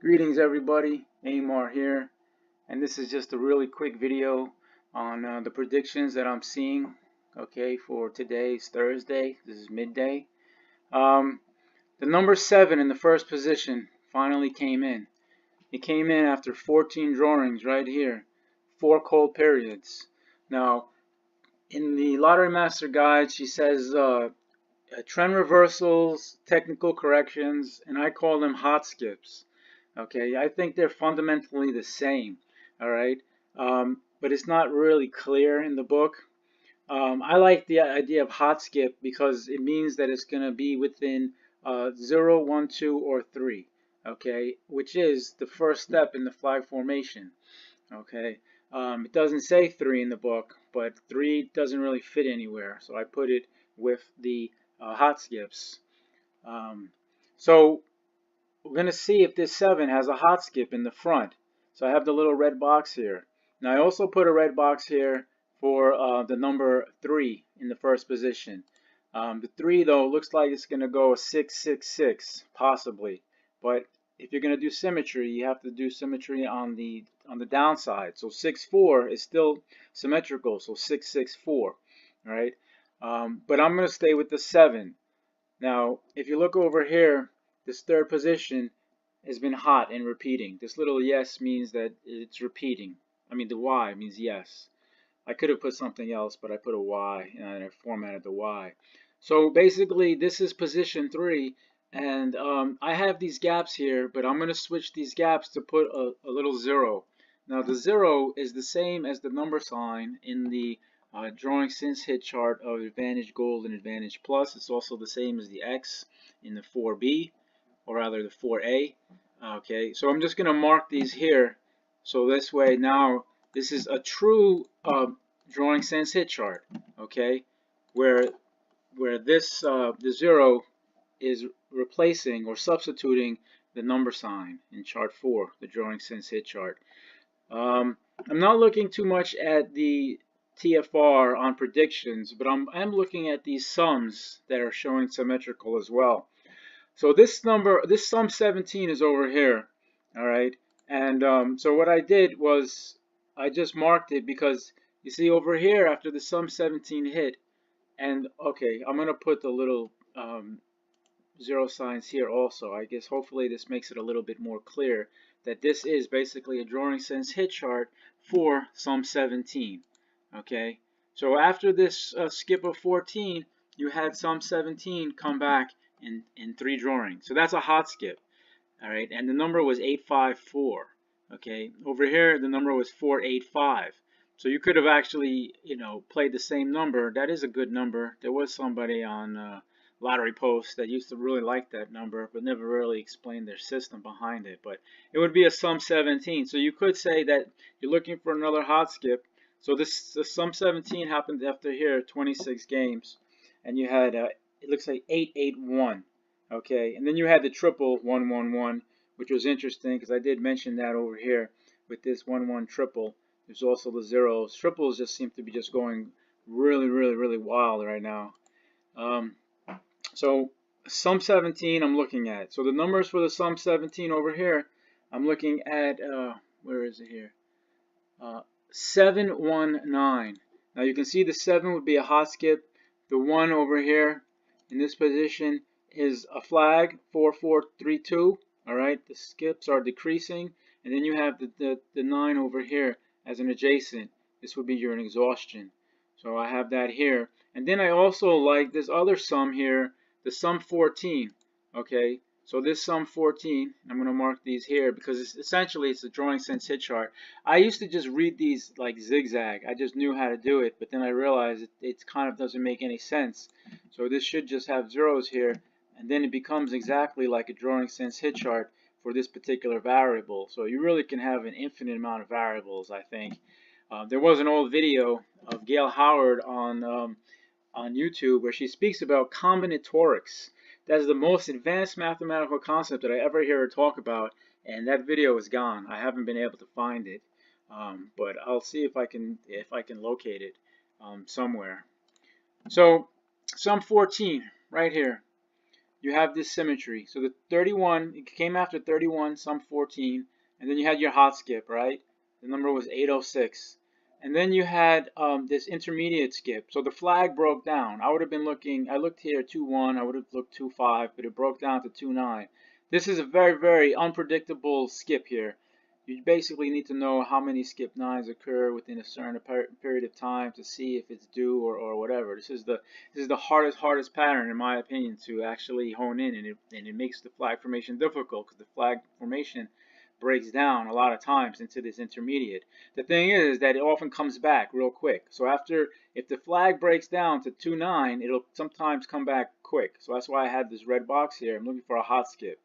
Greetings everybody, Amar here, and this is just a really quick video on the predictions that I'm seeing, okay, for today's Thursday. This is midday. The number 7 in the first position finally came in. It came in after 14 drawings right here, 4 cold periods. Now, in the Lottery Master Guide, she says trend reversals, technical corrections, and I call them hot skips. Okay, I think they're fundamentally the same. All right, but it's not really clear in the book. I like the idea of hot skip because it means that it's going to be within 0, 1, 2, or 3. Okay, which is the first step in the flag formation. Okay, it doesn't say 3 in the book, but 3 doesn't really fit anywhere, so I put it with the hot skips. So we're going to see if this 7 has a hot skip in the front. So I have the little red box here. Now I also put a red box here for the number 3 in the first position. The 3 though looks like it's going to go a 6, 6, 6 possibly. But if you're going to do symmetry, you have to do symmetry on the downside. So 6, 4 is still symmetrical. So 6, 6, 4. All right. But I'm going to stay with the 7. Now if you look over here, this third position has been hot and repeating. This little yes means that it's repeating. I mean, the Y means yes. I could have put something else, but I put a Y and I formatted the Y. So basically, this is position 3, and I have these gaps here, but I'm going to switch these gaps to put a little 0. Now, the 0 is the same as the number sign in the drawing since hit chart of Advantage Gold and Advantage Plus. It's also the same as the X in the 4B. Or rather the 4A. Okay, so I'm just going to mark these here. So this way now, this is a true drawing sense hit chart. Okay, where this the 0 is replacing or substituting the number sign in chart 4, the drawing sense hit chart. I'm not looking too much at the TFR on predictions, but I'm looking at these sums that are showing symmetrical as well. So this number, this sum 17 is over here, all right? And so what I did was I just marked it because you see over here after the sum 17 hit, and okay, I'm going to put the little 0 signs here also. I guess hopefully this makes it a little bit more clear that this is basically a drawing sense hit chart for sum 17, okay? So after this skip of 14, you had sum 17 come back in 3 drawings. So that's a hot skip. All right, and the number was 854. Okay, over here the number was 485. So you could have actually, played the same number. That is a good number. There was somebody on Lottery Post that used to really like that number, but never really explained their system behind it. But it would be a sum 17. So you could say that you're looking for another hot skip. So the sum 17 happened after here, 26 games, and you had it looks like 881, okay, and then you had the triple 111, which was interesting because I did mention that over here with this 1-1 triple. There's also the zeros. Triples just seem to be just going really wild right now. So sum 17 I'm looking at. So the numbers for the sum 17 over here, I'm looking at where is it here? 719. Now you can see the 7 would be a hot skip. The 1 over here in this position is a flag, 4432. All right, the skips are decreasing, and then you have the 9 over here as an adjacent. This would be your exhaustion. So I have that here, and then I also like this other sum here, the sum 14. Okay, so this sum 14, I'm going to mark these here because essentially it's a drawing sense hit chart. I used to just read these like zigzag. I just knew how to do it, but then I realized it kind of doesn't make any sense. So this should just have zeros here, and then it becomes exactly like a drawing sense hit chart for this particular variable. So you really can have an infinite amount of variables, I think. There was an old video of Gail Howard on YouTube where she speaks about combinatorics. That is the most advanced mathematical concept that I ever hear her talk about, and that video is gone. I haven't been able to find it, but I'll see if I can locate it somewhere. So sum 14 right here. you have this symmetry. So the 31, it came after 31, SUM 14, and then you had your hot skip, right? The number was 806. And then you had this intermediate skip. So the flag broke down. I would have been looking, I looked here 2-1, I would have looked 2-5, but it broke down to 2-9. This is a very, very unpredictable skip here. You basically need to know how many skip 9s occur within a certain period of time to see if it's due or whatever. This is the hardest pattern, in my opinion, to actually hone in, and it makes the flag formation difficult because the flag formation breaks down a lot of times into this intermediate. The thing is that it often comes back real quick. So if the flag breaks down to 2-9, it'll sometimes come back quick. So that's why I had this red box here. I'm looking for a hot skip.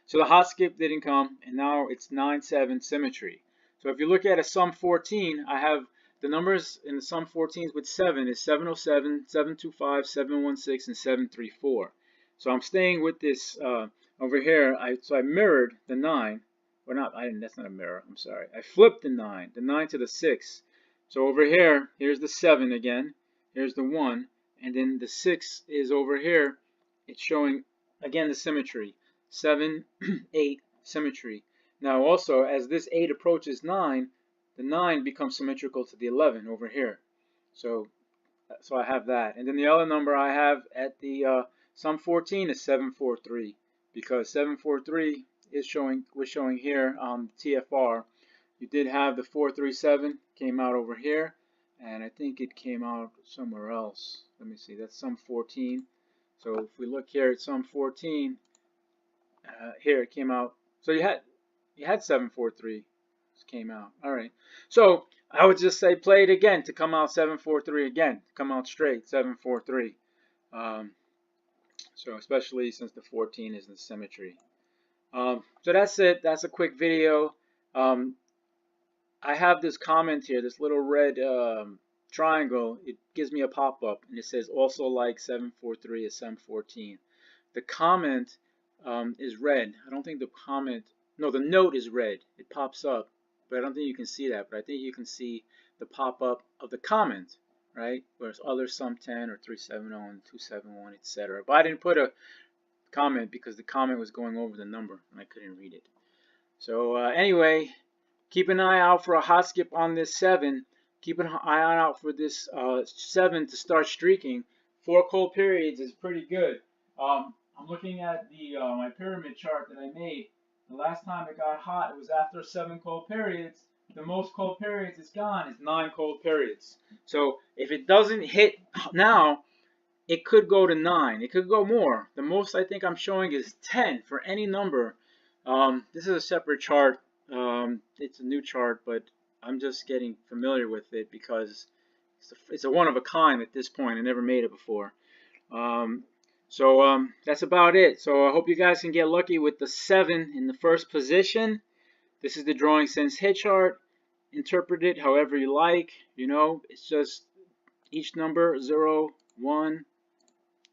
So the hot skip didn't come, and now it's 9-7 symmetry. So if you look at a SUM 14, I have the numbers in the SUM 14s with 7 is 707, 725, 716, and 734. So I'm staying with this over here. So I mirrored the 9. Or not, that's not a mirror, I'm sorry. I flipped the 9 to the 6. So over here, here's the 7 again. Here's the 1. And then the 6 is over here. It's showing, again, the symmetry. 7, 8, symmetry. Now also, as this 8 approaches 9, the 9 becomes symmetrical to the 11 over here. So I have that. And then the other number I have at the SUM 14 is 743, because 743 was showing here on TFR. You did have the 437 came out over here, and I think it came out somewhere else. Let me see. That's SUM 14. So if we look here at SUM 14. Here it came out. So you had 743 came out. All right. So I would just say play it again to come out 743 again. Come out straight 743. So especially since the 14 is the symmetry. So that's it. That's a quick video. I have this comment here, this little red triangle. It gives me a pop-up, and it says also like 743 is SUM 14. The comment is red. I don't think the comment, no, the note is red. It pops up, but I don't think you can see that. But I think you can see the pop-up of the comment, right? Whereas other SUM 10 or 370 and 271, etc. But I didn't put a comment because the comment was going over the number and I couldn't read it. So anyway, keep an eye out for a hot skip on this 7. Keep an eye out for this 7 to start streaking. 4 cold periods is pretty good. I'm looking at the my pyramid chart that I made. The last time it got hot, it was after 7 cold periods. The most cold periods it's gone is 9 cold periods. So if it doesn't hit now, it could go to 9. It could go more. The most I think I'm showing is 10 for any number. This is a separate chart. It's a new chart, but I'm just getting familiar with it because it's a one of a kind at this point. I never made it before. So that's about it. So I hope you guys can get lucky with the 7 in the first position. This is the drawing sense hit chart. Interpret it however you like. You know, it's just each number 0, 1,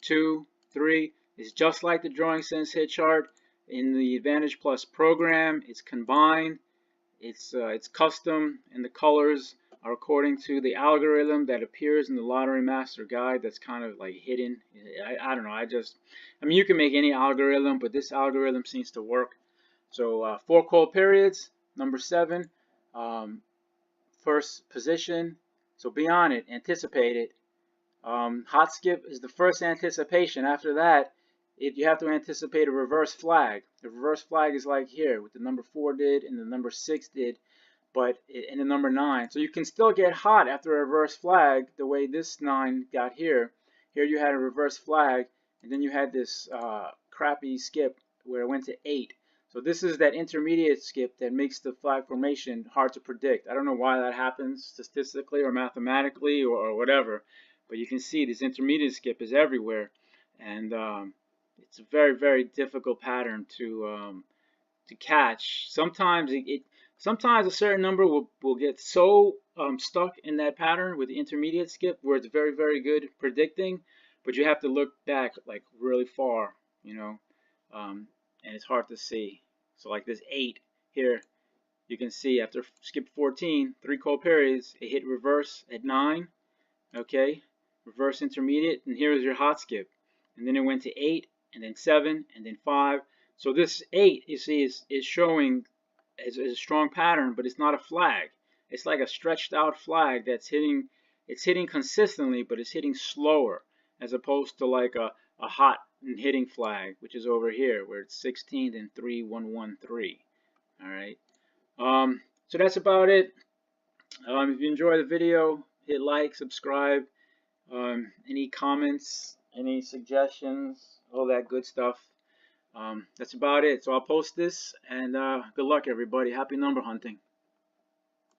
2, 3 is just like the drawing sense hit chart in the Advantage Plus program. It's combined. It's custom, and the colors are according to the algorithm that appears in the Lottery Master Guide. That's kind of like hidden. I don't know. I mean, you can make any algorithm, but this algorithm seems to work. So 4 cold periods, number 7, first position. So be on it, anticipate it. Hot skip is the first anticipation. After that, you have to anticipate a reverse flag. The reverse flag is like here, what the number 4 did and the number 6 did, but in the number 9. So you can still get hot after a reverse flag the way this 9 got here. Here you had a reverse flag, and then you had this crappy skip where it went to 8. So this is that intermediate skip that makes the flag formation hard to predict. I don't know why that happens statistically or mathematically or whatever, but you can see this intermediate skip is everywhere, and it's a very, very difficult pattern to catch. Sometimes sometimes a certain number will get so stuck in that pattern with the intermediate skip where it's very, very good predicting, but you have to look back like really far, you know, and it's hard to see. So like this 8 here, you can see after skip 14, 3 cold periods, it hit reverse at 9, okay, reverse intermediate, and here's your hot skip, and then it went to 8 and then 7, and then 5. So this 8, you see, is showing as a strong pattern, but it's not a flag. It's like a stretched out flag that's hitting, it's hitting consistently, but it's hitting slower, as opposed to like a hot and hitting flag, which is over here, where it's 16 and 3, 1, 1, 3. All right. So that's about it. If you enjoy the video, hit like, subscribe. Any comments, any suggestions, all that good stuff. That's about it. So I'll post this, and good luck, everybody. Happy number hunting.